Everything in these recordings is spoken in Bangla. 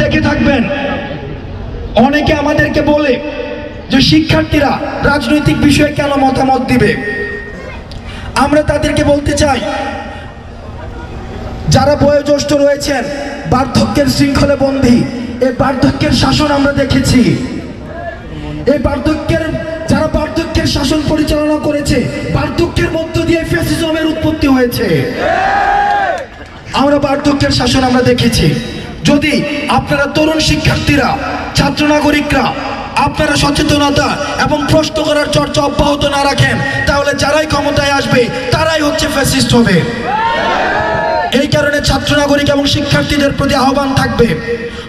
দেখে থাকবেন অনেকে আমাদেরকে বলে যে শিক্ষার্থীরা রাজনৈতিক বিষয়ে কেন মতামত দিবে। আমরা তাদেরকে বলতে চাই, যারা বয়োজ্যেষ্ঠ রয়েছেন বার্ধক্যের শৃঙ্খলে বন্দী, এই বার্ধক্যের শাসন আমরা দেখেছি। এই যারা বার্ধক্যের শাসন পরিচালনা করেছে, বার্ধক্যের মধ্য দিয়ে ফ্যাসিজমের উৎপত্তি হয়েছে। আমরা বার্ধক্যের শাসন আমরা দেখেছি। যদি আপনারা তরুণ শিক্ষার্থীরা, ছাত্র নাগরিকরা আপনারা সচেতনতা এবং প্রশ্ন করার চর্চা অব্যাহত না রাখেন, তাহলে যারাই ক্ষমতায় আসবে তারাই হচ্ছে ফ্যাসিস্ট হবে। এই কারণে ছাত্র নাগরিক এবং শিক্ষার্থীদের প্রতি আহ্বান থাকবে,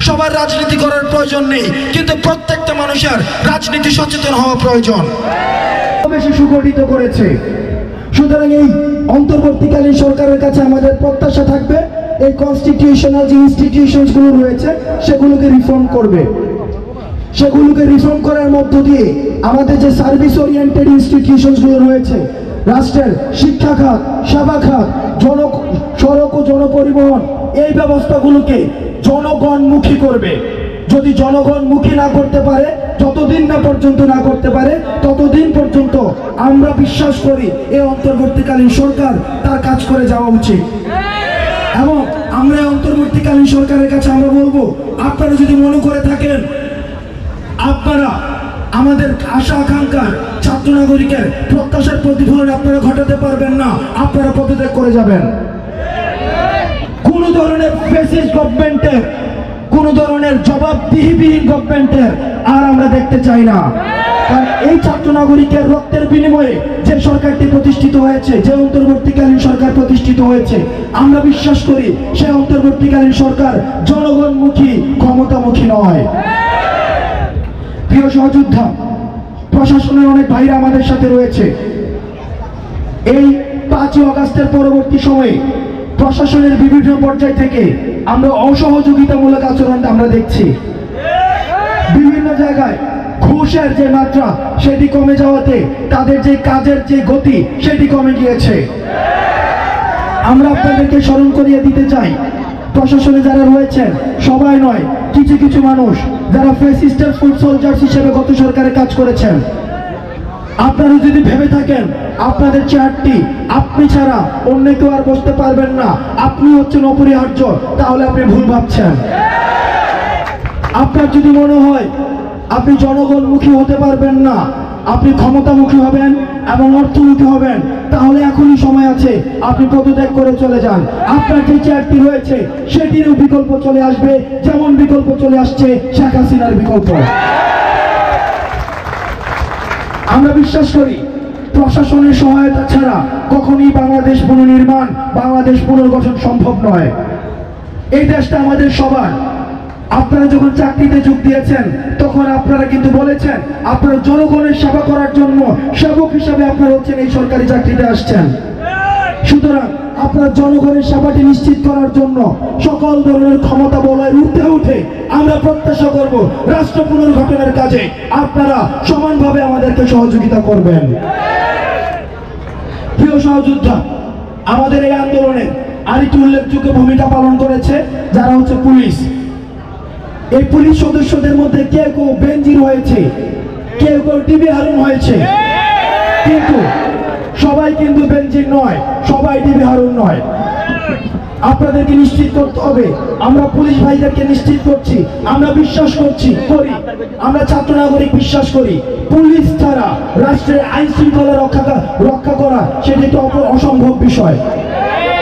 সবার রাজনীতি করার প্রয়োজন নেই, কিন্তু প্রত্যেকটা মানুষের রাজনীতি সচেতন হওয়া প্রয়োজন। বেশি সুগঠিত করেছে। সুতরাং এই অন্তর্বর্তীকালীন সরকারের কাছে আমাদের প্রত্যাশা থাকবে, এই কনস্টিটিউশনাল যে ইনস্টিটিউশনসগুলো রয়েছে সেগুলোকে রিফর্ম করবে। সেগুলোকে রিফর্ম করার মধ্য দিয়ে আমাদের যে সার্ভিস ওরিয়েন্টেড ইনস্টিটিউশনসগুলো রয়েছে, রাষ্ট্রের শিক্ষা খাত, সেবা খাত, সড়ক ও জনপরিবহন, এই ব্যবস্থাগুলোকে জনগণমুখী করবে। যদি জনগণমুখী না করতে পারে, যতদিন না পর্যন্ত না করতে পারে, ততদিন পর্যন্ত আমরা বিশ্বাস করি এই অন্তর্বর্তীকালীন সরকার তার কাজ করে যাওয়া উচিত। এবং আমরা এই অন্তর্বর্তীকালীন সরকারের কাছে আমরা বলবো, আপনারা যদি মনে করে থাকেন আপনারা আমাদের আশা আকাঙ্ক্ষার ছাত্র নাগরিকের প্রত্যাশার প্রতিফলন আপনারা ঘটাতে পারবেন না, আপনারা পদত্যাগ করে যাবেন। কোন ধরনের ফ্যাসিস্ট গভর্নমেন্টের, কোন ধরনের জবাবদিহিবিহীন গভর্নমেন্টের আর আমরা দেখতে চাই না। কারণ এই ছাত্র নাগরিকের রক্তের বিনিময়ে যে সরকারটি প্রতিষ্ঠিত হয়েছে, যে অন্তর্বর্তীকালীন সরকার প্রতিষ্ঠিত হয়েছে, আমরা বিশ্বাস করি সেই অন্তর্বর্তীকালীন সরকার জনগণমুখী, ক্ষমতামুখী নয়। প্রিয় সহযোদ্ধা, প্রশাসনের অনেক ভাইরা আমাদের সাথে রয়েছে। এই 5ই আগস্টের পরবর্তী সময়ে প্রশাসনের বিভিন্ন পর্যায় থেকে আমরা অসহযোগিতামূলক আচরণ আমরা দেখছি। বিভিন্ন জায়গায় ঘুষের যে মাত্রা সেটি কমে যাওয়াতে তাদের যে কাজের যে গতি সেটি কমে গিয়েছে। আমরা আপনাদেরকে স্মরণ করিয়ে দিতে চাই, প্রশাসনে যারা রয়েছেন সবাই নয়, কিছু কিছু মানুষ যারা ফ্যাসিস্টের ফুড সোলজার্স হিসেবে গত সরকারে কাজ করেছেন, আপনারা যদি ভেবে থাকেন আপনাদের চেয়ারটি আপনি ছাড়া অন্য কেউ আর বসতে পারবেন না, আপনি হচ্ছেন অপরিহার্য, তাহলে আপনি ভুল ভাবছেন। আপনার যদি মনে হয় আপনি জনগণমুখী হতে পারবেন না, আপনি ক্ষমতামুখী হবেন এবং অর্থমুখী হবেন, তাহলে এখনই সময় আছে, আপনি পদত্যাগ করে চলে যান। আপনার যে চেয়ারটি রয়েছে সেটিরও বিকল্প চলে আসবে, যেমন বিকল্প চলে আসছে শেখ হাসিনার বিকল্প। আমরা বিশ্বাস করি প্রশাসনের সহায়তা ছাড়া কখনই বাংলাদেশ পুনর্নির্মাণ, বাংলাদেশ পুনর্গঠন সম্ভব নয়। এই দেশটা আমাদের সবার। আপনারা যখন চাকরিতে যোগ দিয়েছেন তখন আপনারা কিন্তু বলেছেন আপনারা জনগণের সেবা করার জন্য সেবক হিসাবে আপনারা হচ্ছেন এই সরকারি চাকরিতে আসছেন। সুতরাং আপনার জনগণের সেবাটি নিশ্চিত করার জন্য সকল ধরনের ক্ষমতা বলয়ের ঊর্ধ্বে উঠে আমরা প্রত্যাশা করব রাষ্ট্র পুনর্গঠনের কাজে আপনারা সমানভাবে আমাদেরকে সহযোগিতা করবেন। প্রিয় সহযোদ্ধা, আমাদের এই আন্দোলনে আরেকটি উল্লেখযোগ্য ভূমিকা পালন করেছে যারা হচ্ছে পুলিশ। এই পুলিশ সদস্যদের মধ্যে কেউ কেউ বেনজির হয়েছে, কেউ কেউ টিভি হারুন হয়েছে, কিন্তু সবাই কিন্তু বেনজির নয়, সবাই টিভি হারুন নয়। আপনাদেরকে নিশ্চিত করতে হবে, আমরা পুলিশ ভাইদেরকে নিশ্চিত করছি, আমরা বিশ্বাস করি, আমরা ছাত্র নাগরিক বিশ্বাস করি পুলিশ ছাড়া রাষ্ট্রের আইন শৃঙ্খলা রক্ষা করা সেটি তো অসম্ভব বিষয়।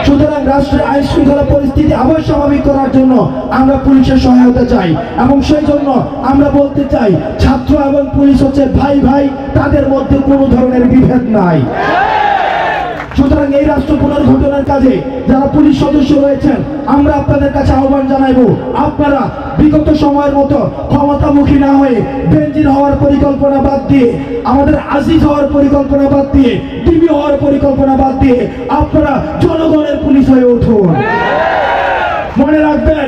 সুতরাং রাষ্ট্রের আইন শৃঙ্খলা পরিস্থিতি আবার স্বাভাবিক করার জন্য আমরা পুলিশের সহায়তা চাই, এবং সেই জন্য আমরা বলতে চাই ছাত্র এবং পুলিশ হচ্ছে ভাই ভাই, তাদের মধ্যে কোনো ধরনের বিভেদ নাই। সুতরাং এই রাষ্ট্র পুনর্গঠনের কাজে যারা পুলিশ সদস্য রয়েছেন আমরা আপনাদের কাছে আহ্বান জানাইব, আপনারা বিগত সময়ের মতো ক্ষমতামুখী না হয়ে বেনজির হওয়ার পরিকল্পনা বাদ দিয়ে, আমাদের আজিজ হওয়ার পরিকল্পনা বাদ দিয়ে, টিভি হওয়ার পরিকল্পনা বাদ দিয়ে আপনারা জনগণের পুলিশ হয়ে উঠুন। মনে রাখবেন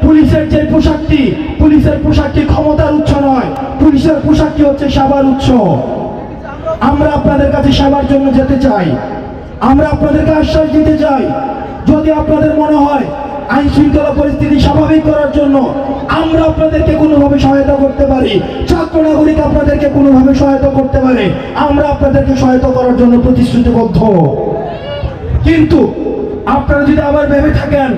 পুলিশের যে পোশাকটি, পুলিশের পোশাকটি ক্ষমতার উৎস নয়, পুলিশের পোশাকটি হচ্ছে সেবার উৎস। আমরা আপনাদের কাছে সেবার জন্য যেতে চাই, আমরা আপনাদেরকে আশ্বাস দিতে চাই, যদি আপনাদের মনে হয় আইন শৃঙ্খলা পরিস্থিতি স্বাভাবিক করার জন্য আমরা আপনাদেরকে কোনোভাবে সহায়তা করতে পারি, ছাত্র নাগরিক আপনাদেরকে কোনোভাবে সহায়তা করতে পারে, আমরা আপনাদেরকে সহায়তা করার জন্য প্রতিশ্রুতিবদ্ধ। কিন্তু আপনারা যদি আবার ভেবে থাকেন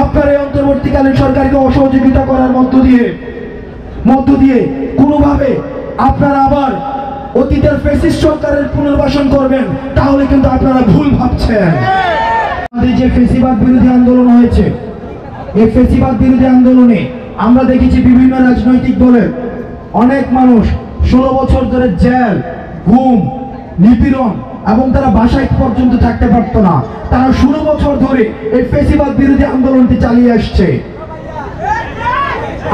আপনারা এই অন্তর্বর্তীকালীন সরকারকে অসহযোগিতা করার মধ্য দিয়ে কোনোভাবে আপনারা আবার অতীতের ফ্যাসিস্ট সরকারের পুনর্বাসন করবেন, তাহলে কিন্তু আপনারা ভুল ভাবছেন। আমাদের যে ফ্যাসিবাদ বিরোধী আন্দোলন হয়েছে, এই ফ্যাসিবাদ বিরোধী আন্দোলনে আমরা দেখেছি বিভিন্ন রাজনৈতিক দলের অনেক মানুষ 16 বছর ধরে জেল, গুম, নিপীড়ন এবং তারা বাসায় পর্যন্ত থাকতে পারতো না। তারা 16 বছর ধরে এই ফ্যাসিবাদ বিরোধী আন্দোলনটি চালিয়ে আসছে।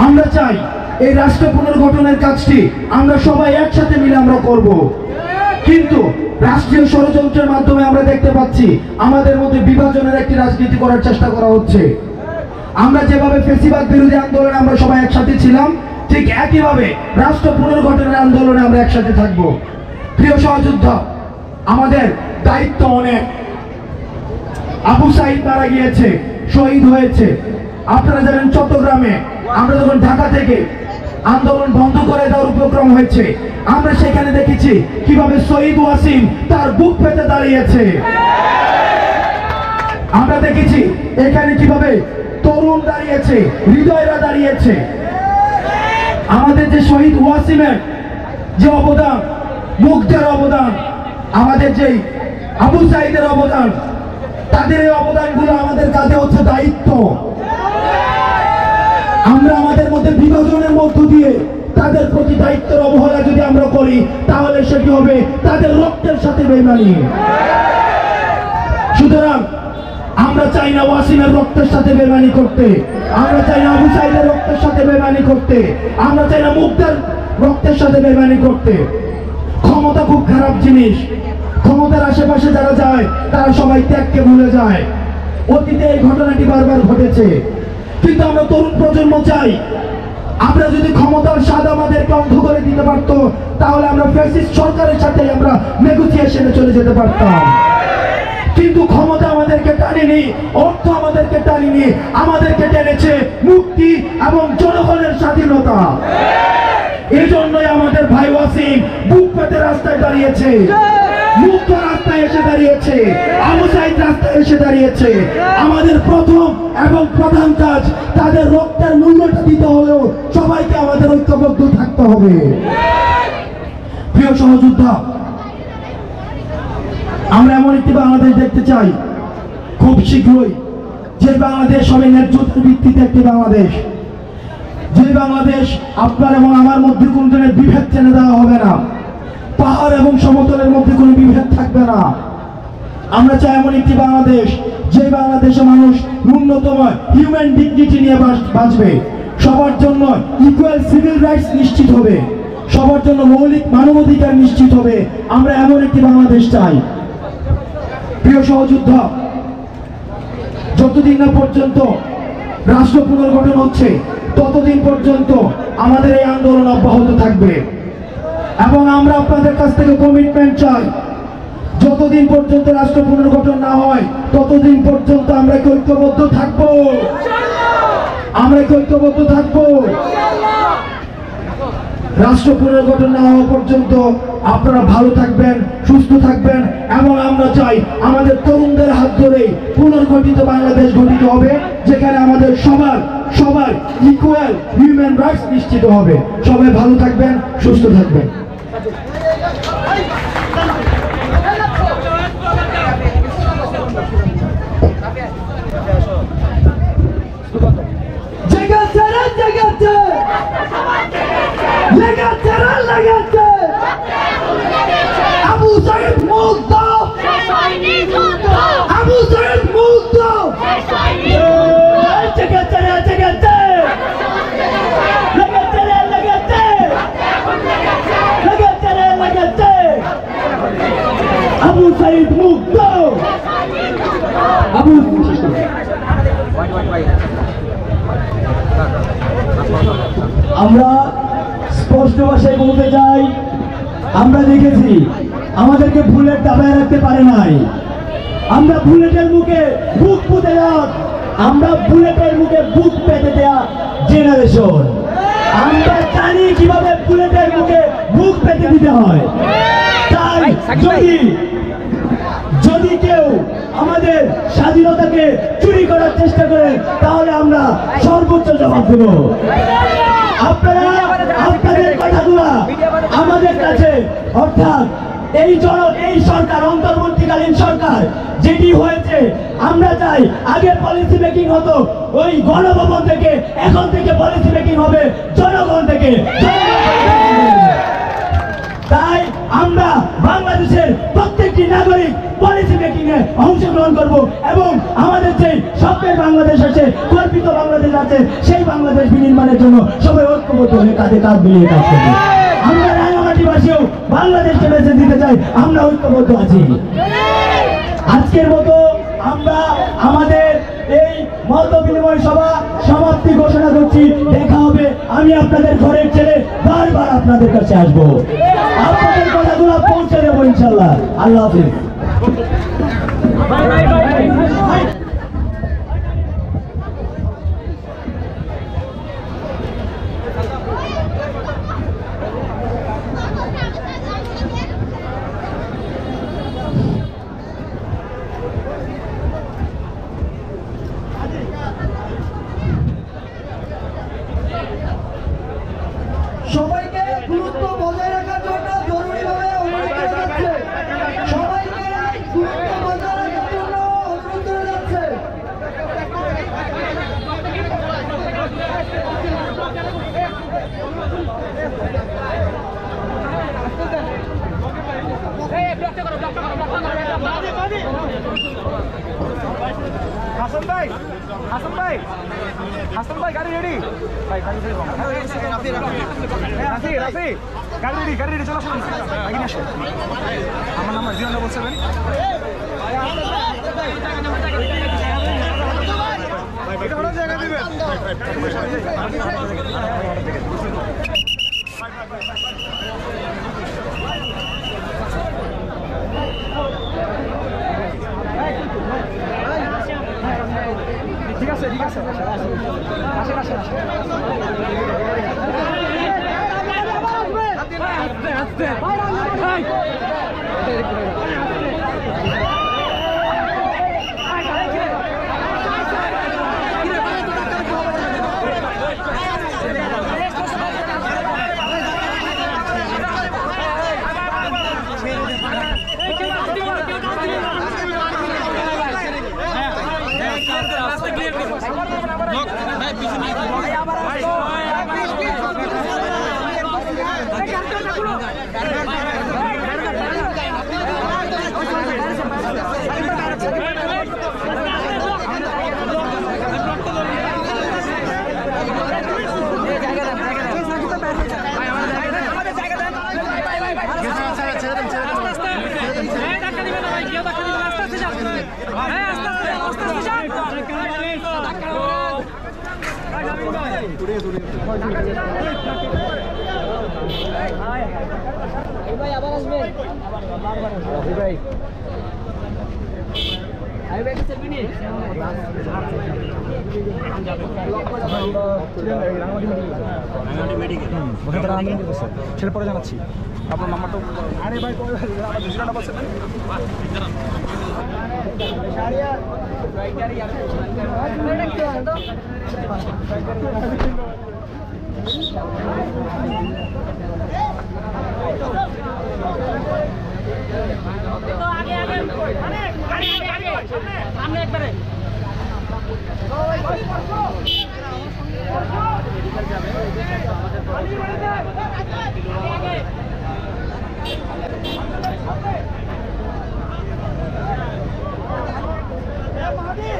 আমরা চাই এই রাষ্ট্র পুনর্গঠনের কাজটি আমরা সবাই একসাথে মিলে আমরা করব। কিন্তু রাষ্ট্রীয় ষড়যন্ত্রের মাধ্যমে আমরা দেখতে পাচ্ছি আমাদের মধ্যে বিভাজনের একটি রাজনীতি করার চেষ্টা করা হচ্ছে। আমরা যেভাবে ফ্যাসিবাদ বিরোধী আন্দোলনে আমরা সবাই একসাথে ছিলাম, ঠিক একইভাবে রাষ্ট্র পুনর্গঠনের আন্দোলনে আমরা একসাথে থাকব। প্রিয় সহযোদ্ধা, আমাদের দায়িত্ব অনেক। আবু সাইদ মারা গিয়েছে, শহীদ হয়েছে। আপনারা জানেন চট্টগ্রামে আমরা যখন ঢাকা থেকে আন্দোলন বন্ধ করে দেওয়ার উপক্রম হয়েছে, আমরা সেখানে দেখেছি কিভাবে শহীদ ওয়াসিম তার বুক পেতে দাঁড়িয়েছে। আমরা দেখেছি এখানে কিভাবে তরুণ দাঁড়িয়েছে, হৃদয়রা দাঁড়িয়েছে। আমাদের যে শহীদ ওয়াসিমের যে অবদান, মুগ্ধের অবদান, আমাদের যে আবু সাইদের অবদান, তাদের এই অবদানগুলো আমাদের কাঁধে হচ্ছে দায়িত্ব। আমরা আমাদের মধ্যে বিভাজনের মধ্য দিয়ে তাদের প্রতি দায়িত্বের অবহেলা যদি আমরা করি, তাহলে সেটি হবে তাদের রক্তের সাথে বেইমানি। সুতরাং আমরা চাই না ওয়াসিমের রক্তের সাথে বেইমানি করতে, আমরা চাই না আবু সাইদের রক্তের সাথে বেইমানি করতে, আমরা চাই না মুগ্ধের রক্তের সাথে বেইমানি করতে। ক্ষমতা খুব খারাপ জিনিস। ক্ষমতার আশেপাশে যারা যায় তারা সবাই ত্যাগকে ভুলে যায়। অতীতে এই ঘটনাটি বারবার ঘটেছে। কিন্তু আমরা তরুণ প্রজন্ম চাই, আমরা যদি ক্ষমতার স্বাদ আমাদেরকে অন্ধ করে দিতে পারতো, তাহলে আমরা ফ্যাসিস্ট সরকারের সাথে আমরা নেগোসিয়েশনে চলে যেতে পারতাম। কিন্তু ক্ষমতা আমাদেরকে টানেনি, অর্থ আমাদেরকে টানেনি, আমাদেরকে টেনেছে মুক্তি এবং জনগণের স্বাধীনতা। এই জন্যই আমাদের ভাই ওয়াসিম বুক পেতে রাস্তায় দাঁড়িয়েছে, মুক্ত রাস্তায় এসে দাঁড়িয়েছে, আবু সাইদ রাস্তায় এসে দাঁড়িয়েছে। আমাদের প্রথম এবং প্রধান কাজ তাদের রক্তের মূল্যটা দিতে হলেও সবাইকে আমাদের ঐক্যবদ্ধ থাকতে হবে। প্রিয় সহযোদ্ধা, আমরা এমন একটি বাংলাদেশ দেখতে চাই খুব শীঘ্রই, যে বাংলাদেশ হবে ন্যায্যতার ভিত্তিতে একটি বাংলাদেশ, যে বাংলাদেশ আপনার এবং আমার মধ্যে কোন ধরনের বিভেদ টেনে দেওয়া হবে না, পাহাড় এবং সমতলের মধ্যে কোনো বিভেদ থাকবে না। আমরা চাই এমন একটি বাংলাদেশ, যে বাংলাদেশে মানুষ ন্যূনতম হিউম্যান ডিগনিটি নিয়ে বাঁচবে, সবার জন্য ইকুয়াল সিভিল রাইটস নিশ্চিত হবে, সবার জন্য মৌলিক মানবাধিকার নিশ্চিত হবে। আমরা এমন একটি বাংলাদেশ চাই। প্রিয় সহযোদ্ধা, যতদিন না পর্যন্ত রাষ্ট্র পুনর্গঠন হচ্ছে, ততদিন পর্যন্ত আমাদের এই আন্দোলন অব্যাহত থাকবে। এবং আমরা আপনাদের কাছ থেকে কমিটমেন্ট চাই, যতদিন পর্যন্ত রাষ্ট্র পুনর্গঠন না হয় ততদিন পর্যন্ত আমরা ঐক্যবদ্ধ থাকবো, আমরা ঐক্যবদ্ধ থাকবো। রাষ্ট্র পুনর্গঠন না হওয়া পর্যন্ত আপনারা ভালো থাকবেন, সুস্থ থাকবেন। এবং আমরা চাই আমাদের তরুণদের হাত ধরে পুনর্গঠিত বাংলাদেশ গঠিত হবে, যেখানে আমাদের সবার ইকুয়াল হিউম্যান রাইটস নিশ্চিত হবে। সবাই ভালো থাকবেন, সুস্থ থাকবেন। আবু সাইদ মুক্ত, আবু সাইদ মুক্ত। আবু সাইদ মুক্ত। আবু আমরা স্পষ্ট ভাষায় বলতে চাই, আমরা দেখেছি আমাদেরকে বুলেট দাবায় রাখতে পারে নাই। আমরা বুলেটের মুখে বুক পুঁতে দেওয়ার আমরা বুলেটের মুখে বুক পেতে দেয়া জেনারেশন। আমরা জানি কিভাবে বুলেটের মুখে বুক পেতে দিতে হয়। তাই যদি কেউ আমাদের স্বাধীনতাকে চুরি করার চেষ্টা করে তাহলে আমরা সর্বোচ্চ জবাব দেব। আপনারা আপনাদের কথাগুলো আমাদের কাছে, অর্থাৎ এই সরকার, অন্তর্বর্তীকালীন সরকার যেটি হয়েছে, আমরা চাই আগে পলিসি মেকিং হতো ওই গণভবন থেকে, এখন থেকে পলিসি মেকিং হবে জনগণ থেকে। তাই আমরা বাংলাদেশের প্রত্যেকটি নাগরিক পলিসি মেকিং এ অংশগ্রহণ করব এবং আমাদের যে স্বপ্নের বাংলাদেশ আছে, কল্পিত বাংলাদেশ আছে, সেই বাংলাদেশ বিনির্মাণের জন্য সবাই ঐক্যবদ্ধ হয়ে কাঁধে কাঁধ মিলিয়ে কাজ করব। আমরা রাঙামাটিবাসীও বাংলাদেশকে বেছে দিতে চাই, আমরা ঐক্যবদ্ধ আছি। আজকের মতো আমরা আমাদের এই মত বিনিময় সভা সমাপ্তি ঘোষণা করছি। দেখা হবে, আমি আপনাদের ঘরের ছেলে বারবার আপনাদের কাছে আসবো, আপনাদের কথাগুলো পৌঁছে দেবো ইনশাল্লাহ। আল্লাহ হাফিজ। সবাইকে গুরুত্ব বজায় রাখার জন্য জরুরিভাবে অনুরোধ করা যাচ্ছে। সবাইকে গুরুত্ব বজায় রাখার জন্য অনুরোধ করা যাচ্ছে। হাসান ভাই, হাসান ভাই, হাসান ভাই, গাড়ি রেডি ভাই, গাড়ি রেডি রাফি, রাফি, গাড়ি রেডি, চলো আসুন, আগে আসেন। আমার নাম্বার 077 এটা হলো জায়গা দিবেন। ঠিক আছে, ঠিক আছে, আসেন, আসেন, আসেন। ভাই আবার আসবেন। ভাই আই ব্যাগ সেলফি নি ছেলে পরে জানাচ্ছি আপনার নাম্বারটা। আরে ভাই আমার দুজনটা বলছেন আগে আগে সামনে একবারে আগে